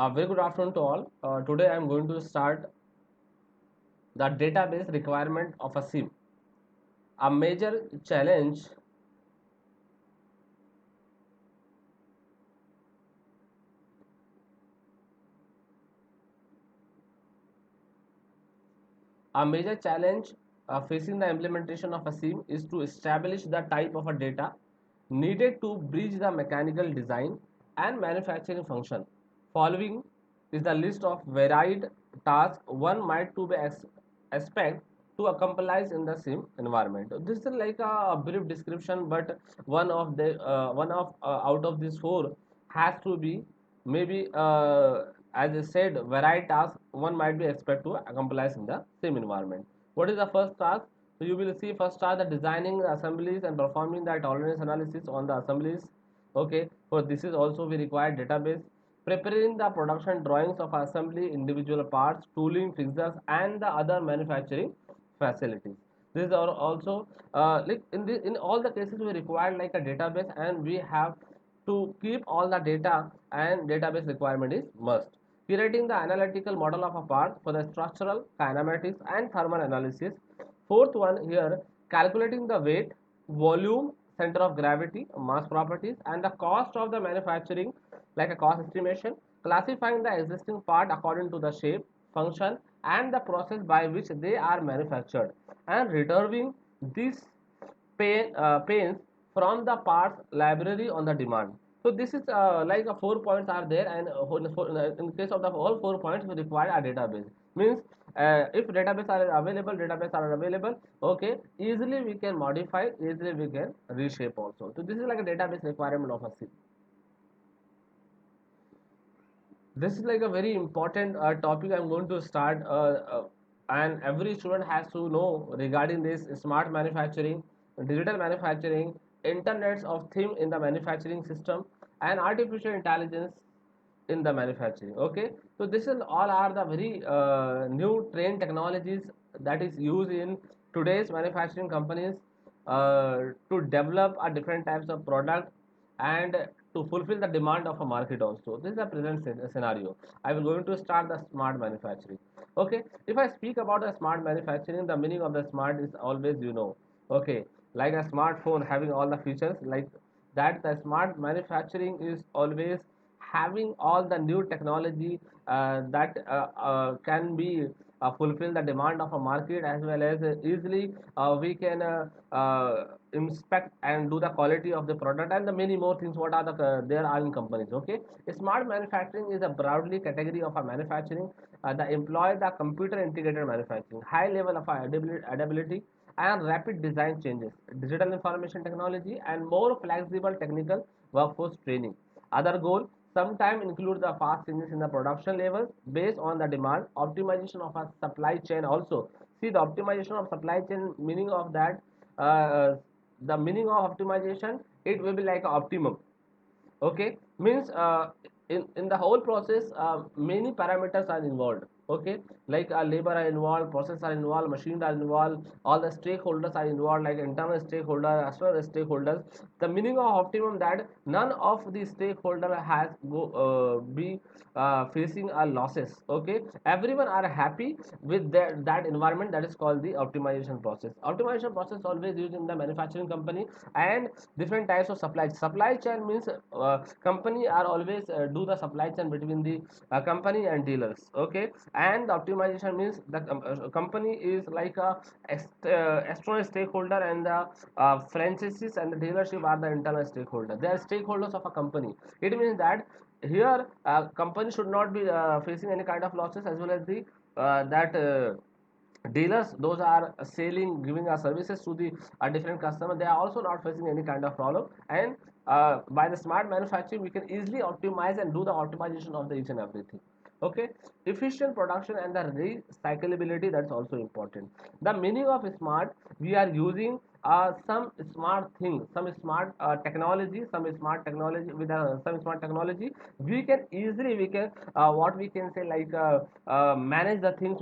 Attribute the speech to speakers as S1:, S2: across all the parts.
S1: Very good afternoon to all. Today I am going to start the database requirement of a SIM. A major challenge A major challenge facing the implementation of a SIM is to establish the type of a data needed to bridge the mechanical design and manufacturing function. Following is the list of varied tasks one might to be expect to accomplish in the SIM environment. This is like a brief description, but one of out of these four has to be maybe as I said, varied tasks one might be expected to accomplish in the same environment. What is the first task? So you will see first task the designing the assemblies and performing the tolerance analysis on the assemblies. Okay, so this is also we require database. Preparing the production drawings of assembly, individual parts, tooling, fixtures, and the other manufacturing facilities. These are also like in all the cases we require like a database, and we have to keep all the data, and database requirement is must. Creating the analytical model of a part for the structural, kinematics, and thermal analysis. Fourth one here, calculating the weight, volume, center of gravity, mass properties, and the cost of the manufacturing, like a cost estimation. Classifying the existing part according to the shape, function, and the process by which they are manufactured, and retrieving these panes from the parts library on the demand. So this is like a 4 points are there, and in case of the all 4 points we require a database. Means if database are available, okay, easily we can modify, easily we can reshape also. So this is like a database requirement of a C. This is like a very important topic I'm going to start, and every student has to know regarding this smart manufacturing, digital manufacturing, internets of thing in the manufacturing system, and artificial intelligence in the manufacturing. Okay, so this is all are the very new trend technologies that is used in today's manufacturing companies to develop a different types of product and to fulfill the demand of a market also. This is the present scenario. I will going to start the smart manufacturing. Okay, if I speak about the smart manufacturing, the meaning of the smart is always okay, like a smartphone having all the features like that. The smart manufacturing is always having all the new technology that can be fulfill the demand of a market, as well as easily we can inspect and do the quality of the product, and the many more things what are the there are in companies. Okay, smart manufacturing is a broadly category of a manufacturing that employ the computer integrated manufacturing, high level of adaptability and rapid design changes, digital information technology, and more flexible technical workforce training. Other goal sometimes include the fast changes in the production levels based on the demand, optimization of a supply chain also. See the optimization of supply chain, meaning of that, the meaning of optimization, it will be like optimum. Okay, means in the whole process many parameters are involved. Okay, like labor are involved, process are involved, machines are involved, all the stakeholders are involved, like internal stakeholder, external stakeholders. The meaning of optimum that none of the stakeholder has be facing a losses. Okay, everyone are happy with that environment. That is called the optimization process. Optimization process always used in the manufacturing company. And different types of supply chain means company are always do the supply chain between the company and dealers. Okay, and the optimization means the company is like a external stakeholder, and the franchises and the dealership are the internal stakeholder. They are stakeholders of a company. It means that here company should not be facing any kind of losses, as well as the that dealers, those are selling, giving our services to the different customer, they are also not facing any kind of problem. And by the smart manufacturing we can easily optimize and do the optimization of the each and everything. Okay, efficient production and the recyclability, that's also important. The meaning of smart, we are using some smart things, some smart technology, some smart technology we can easily, we can what we can say like manage the things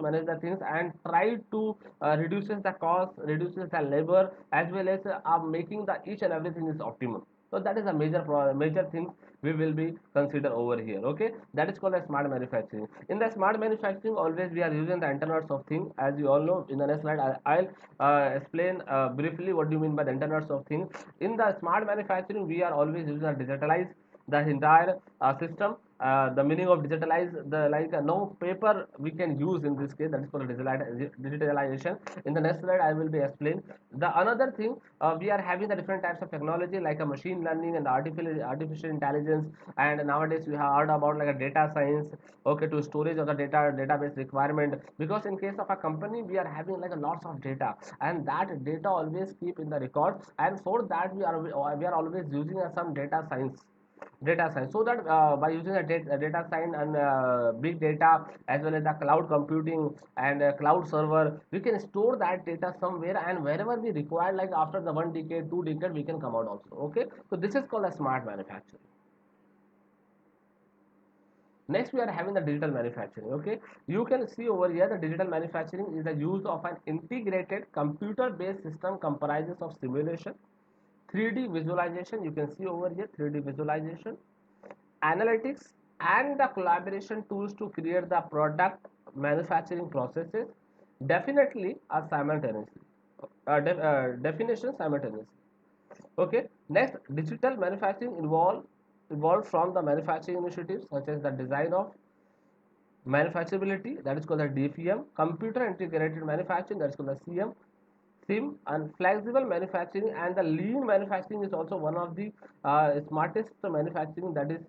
S1: and try to reduces the cost, reduces the labor, as well as making the each and everything is optimum. So that is a major thing we will be consider over here. Okay, that is called a smart manufacturing. In the smart manufacturing, always we are using the internets of things. As you all know, in the next slide I'll explain briefly what do you mean by the internets of things. In the smart manufacturing, we are always using a digitalized the entire system. The meaning of digitalize, the like no paper we can use in this case, that is called digitalization. In the next slide I will be explain the another thing. We are having the different types of technology like a machine learning and artificial intelligence, and nowadays we have heard about like a data science, okay, to storage of the database requirement, because in case of a company we are having like a lots of data, and that data always keep in the record, and for that we are always using some data science, so that by using a data science and big data as well as the cloud computing and cloud server, we can store that data somewhere, and wherever we require, like after the 1 decade 2 decade, we can come out also. Okay, so this is called a smart manufacturing. Next, we are having the digital manufacturing. Okay, you can see over here the digital manufacturing is the use of an integrated computer based system comprises of simulation, 3D visualization. You can see over here 3D visualization, analytics, and the collaboration tools to create the product manufacturing processes, definitely are simultaneously definition simultaneously. Okay, next, digital manufacturing evolved from the manufacturing initiatives such as the design of manufacturability, that is called the DPM, computer integrated manufacturing, that is called the CM, and flexible manufacturing, and the lean manufacturing is also one of the smartest manufacturing that is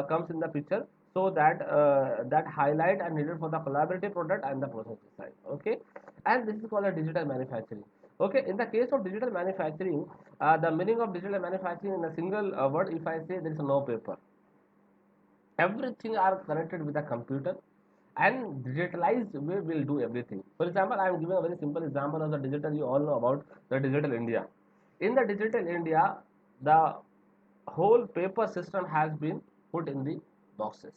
S1: comes in the picture. So that highlight are needed for the collaborative product and the process design. Okay, and this is called a digital manufacturing. Okay, in the case of digital manufacturing, the meaning of digital manufacturing in a single word, if I say, there is no paper, everything are connected with the computer, and digitalized way will do everything. For example, I am giving a very simple example of the digital. You all know about the digital India. In the digital India, the whole paper system has been put in the boxes,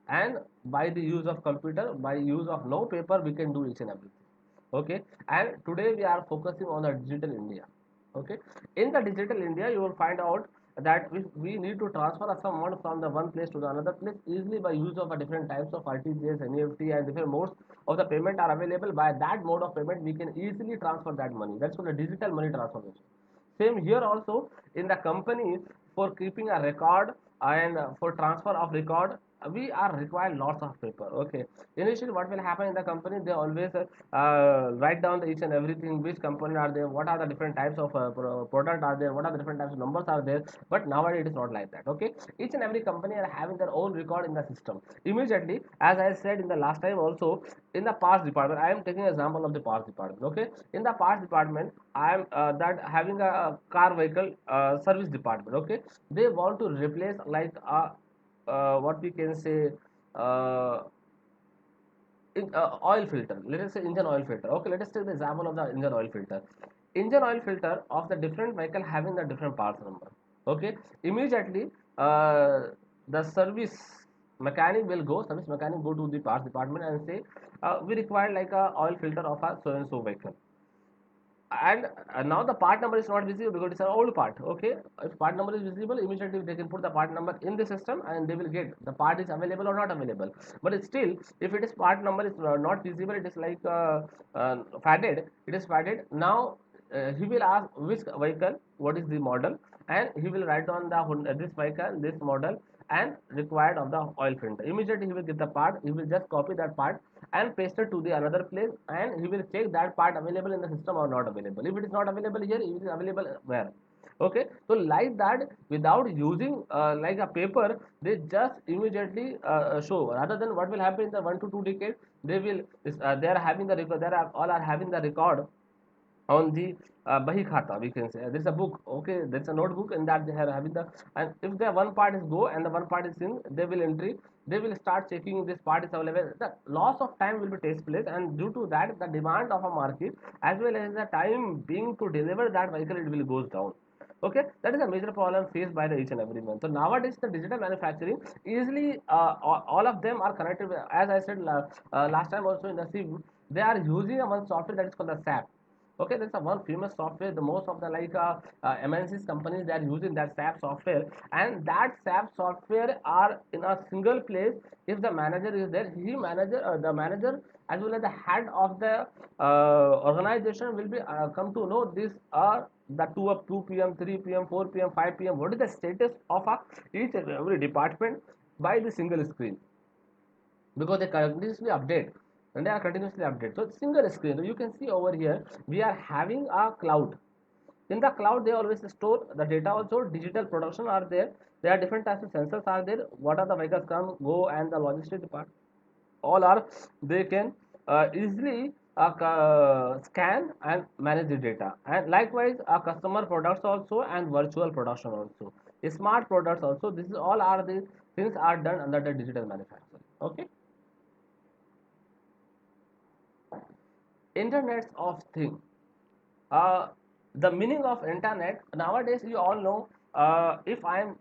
S1: and by the use of computer, by use of no paper, we can do each and everything. Okay, and today we are focusing on the digital India. Okay, in the digital India, you will find out that we need to transfer some amount from the one place to the another place easily by use of a different types of RTGS, NEFT, and different modes of the payment are available. By that mode of payment, we can easily transfer that money. That's called a digital money transformation. Same here also in the company, for keeping a record and for transfer of record, we are required lots of paper. Okay, initially what will happen in the company, they always write down the each and everything, which company are there, what are the different types of product are there, what are the different types of numbers are there. But nowadays it is not like that. Okay, each and every company are having their own record in the system immediately. As I said in the last time also, in the parts department, I am taking example of the parts department. Okay, in the parts department, I am that having a car vehicle service department. Okay, they want to replace like a what we can say, uh, oil filter. Let us say engine oil filter. Okay, let us take the example of the engine oil filter. Engine oil filter of the different vehicle having the different parts number. Okay, immediately the service mechanic go to the parts department and say, we require like a oil filter of a so and so vehicle, and now the part number is not visible because it's an old part. Okay, if part number is visible, immediately they can put the part number in the system and they will get the part is available or not available. But still, if it is part number is not visible, it is like faded, it is faded. Now he will ask which vehicle, what is the model, and he will write down the this vehicle, this model, and required of the oil filter. Immediately he will get the part, he will just copy that part and paste it to the another place, and he will check that part available in the system or not available. If it is not available here, it is available where? Okay, so like that, without using like a paper, they just immediately show. Rather than what will happen in the 1 to 2 decade, they will they are having the record, they are all are having the record on the Bahi Khata, we can say. There's a book, okay, there's a notebook, and that they are having the, and if the one part is go and the one part is in, they will entry, they will start checking if this part is available. The loss of time will be takes place, and due to that, the demand of a market as well as the time being to deliver that vehicle, it will goes down. Okay, that is a major problem faced by the each and every one. So nowadays the digital manufacturing easily all of them are connected with, as I said last time also in the C, they are using a one software that is called the SAP. Okay, that's a one famous software. The most of the MNCs companies, they are using that SAP software, and that SAP software are in a single place. If the manager is there, the manager as well as the head of the organization will be come to know this the 2 p.m., 3 p.m., 4 p.m., 5 p.m. What is the status of each and every department by the single screen, because they continuously update, and they are continuously update. So single screen, you can see over here we are having a cloud. In the cloud they always store the data. Also digital production are there. There are different types of sensors are there. What are the vehicles come go, and the logistics department, all are, they can easily scan and manage the data. And likewise customer products also, and virtual production also, smart products also. This is all are the things are done under the digital manufacturing. Okay. Internet of thing, uh, the meaning of internet nowadays, you all know, if I'm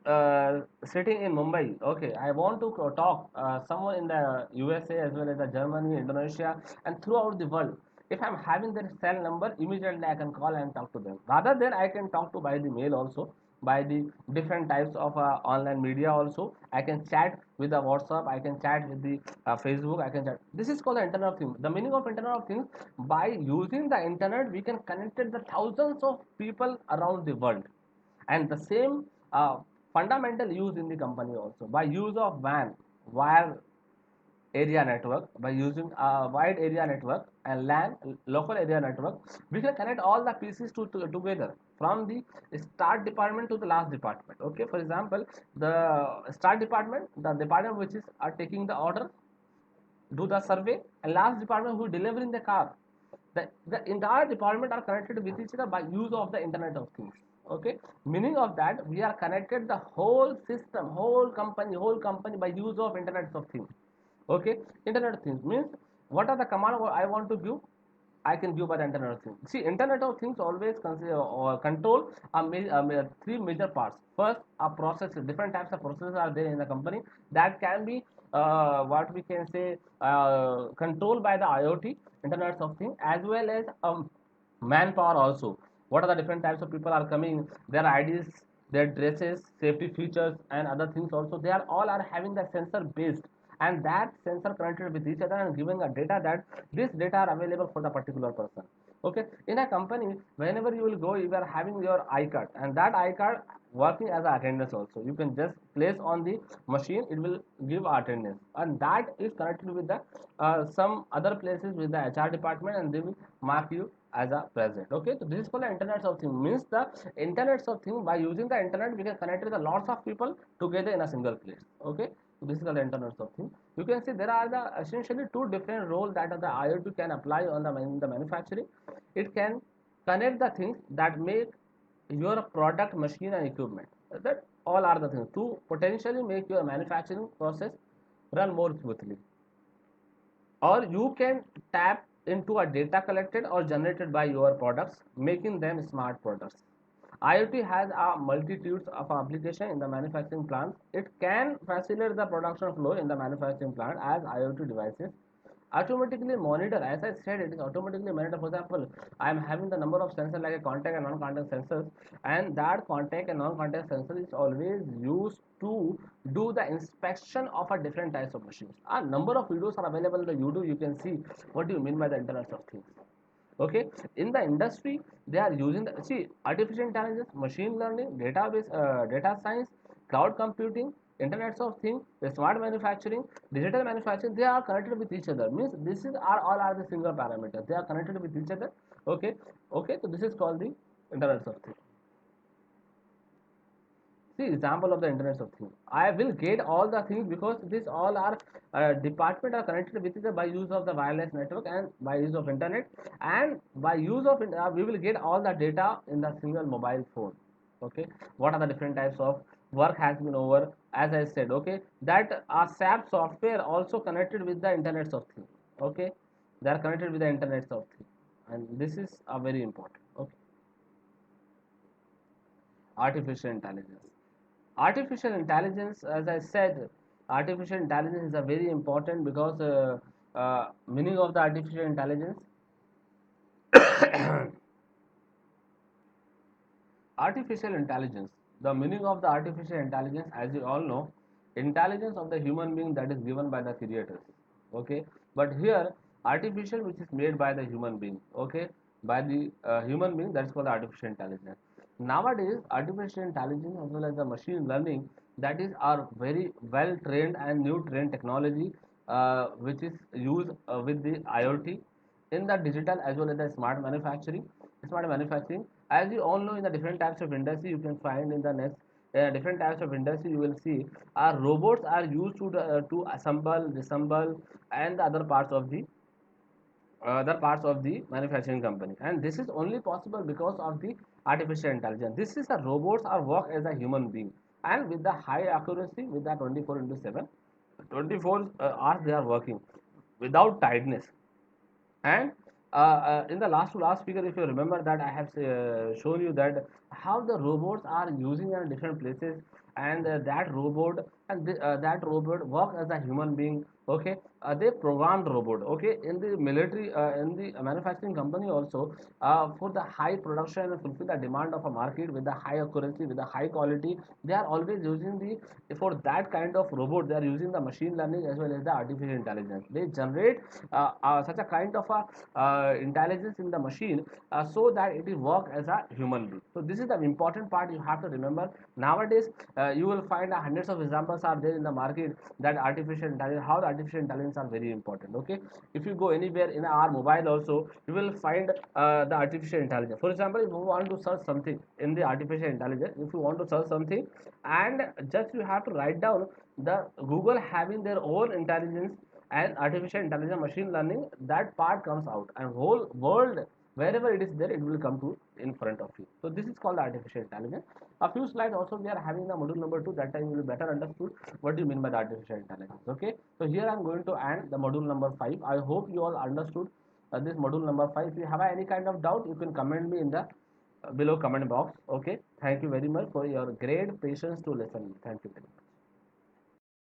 S1: sitting in Mumbai, okay, I want to talk someone in the USA as well as the Germany, Indonesia, and throughout the world. If I'm having their cell number, immediately I can call and talk to them. Rather than I can talk to by the mail also, by the different types of online media also. I can chat with the WhatsApp, I can chat with the Facebook, I can chat. This is called the internet of things. The meaning of internet of things, by using the internet we can connect the thousands of people around the world. And the same fundamental use in the company also, by use of WAN, wire area network. By using a wide area network and LAN, local area network, we can connect all the pieces together, from the start department to the last department. Okay, for example, the start department, the department which is are taking the order, do the survey, and last department who delivering the car. The entire department are connected with each other by use of the internet of things. Okay, meaning of that, we are connected the whole system, whole company by use of internet of things. Okay, internet of things means, what are the command I want to give, I can give by the internet of things. See, internet of things always consider or control three major parts. First, a process. Different types of processes are there in the company that can be what we can say controlled by the IoT, internet of things, as well as manpower also. What are the different types of people are coming, their IDs, their dresses, safety features, and other things also. They are all are having the sensor based, and that sensor connected with each other and giving a data that this data are available for the particular person. Okay, in a company, whenever you will go, you are having your iCard, and that iCard working as a attendance also. You can just place on the machine, it will give attendance, and that is connected with the some other places with the HR department, and they will mark you as a present. Okay, so this is called the internet of thing. Means the internet of thing, by using the internet we can connect with a lots of people together in a single place. Okay, so this is called the internet of thing. You can see there are the essentially two different roles that the IoT can apply on the manufacturing. It can connect the things that make your product, machine, and equipment. That all are the things to potentially make your manufacturing process run more smoothly. Or you can tap into a data collected or generated by your products, making them smart products. IoT has a multitudes of application in the manufacturing plant. It can facilitate the production flow in the manufacturing plant, as IoT devices automatically monitor. As I said, it is automatically monitor. For example, I am having the number of sensors like a contact and non-contact sensors, and that contact and non-contact sensor is always used to do the inspection of a different types of machines. A number of videos are available in the YouTube. You can see what do you mean by the internet of things. Okay, in the industry they are using the, see, artificial intelligence, machine learning, database, data science, cloud computing, internet of things, the smart manufacturing, digital manufacturing. They are connected with each other. Means this is are all are the single parameters, they are connected with each other. Okay. Okay, so this is called the internet of things. See, example of the internet of things, I will get all the things because this all are department are connected with each other by use of the wireless network and by use of internet. And by use of we will get all the data in the single mobile phone. Okay, what are the different types of work has been over, as I said. Okay, that SAP software also connected with the internet of things. Okay, they are connected with the internet of things, and this is a very important. Okay, artificial intelligence. Artificial intelligence, as I said, artificial intelligence is a very important, because meaning of the artificial intelligence Artificial intelligence. The meaning of the artificial intelligence, as you all know, intelligence of the human being that is given by the creators. Okay, but here artificial which is made by the human being. Okay, by the human being, that's called artificial intelligence. Nowadays, artificial intelligence as well as the machine learning, that is are very well trained and new trained technology which is used with the IoT in the digital as well as the smart manufacturing, as you all know, in the different types of industry you can find in the next different types of industry, you will see robots are used to assemble, disassemble, and the other parts of the manufacturing company, and this is only possible because of the artificial intelligence. This is the robots are work as a human being, and with the high accuracy, with the 24 into 7, 24 hours they are working without tiredness. And in the last to last figure, if you remember that I have shown you that how the robots are using in different places, and that robot work as a human being. Okay, they programmed robot. Okay, in the military, in the manufacturing company also, for the high production and fulfill the demand of a market with the high accuracy, with the high quality, they are always using the for that kind of robot. They are using the machine learning as well as the artificial intelligence. They generate such a kind of a intelligence in the machine so that it will work as a human being. So this is the important part you have to remember. Nowadays you will find hundreds of examples are there in the market that artificial intelligence, how the artificial intelligence are very important. Okay, if you go anywhere in our mobile also, you will find the artificial intelligence. For example, if you want to search something in the artificial intelligence, if you want to search something, and just you have to write down, the Google having their own intelligence and artificial intelligence, machine learning, that part comes out, and whole world, wherever it is there, it will come to in front of you. So this is called artificial intelligence. A few slides also we are having the module number 2, that time you will better understood what do you mean by the artificial intelligence. Okay, so here I'm going to end the module number 5. I hope you all understood this module number 5. If you have any kind of doubt, you can comment me in the below comment box. Okay, thank you very much for your great patience to listen. Thank you very much.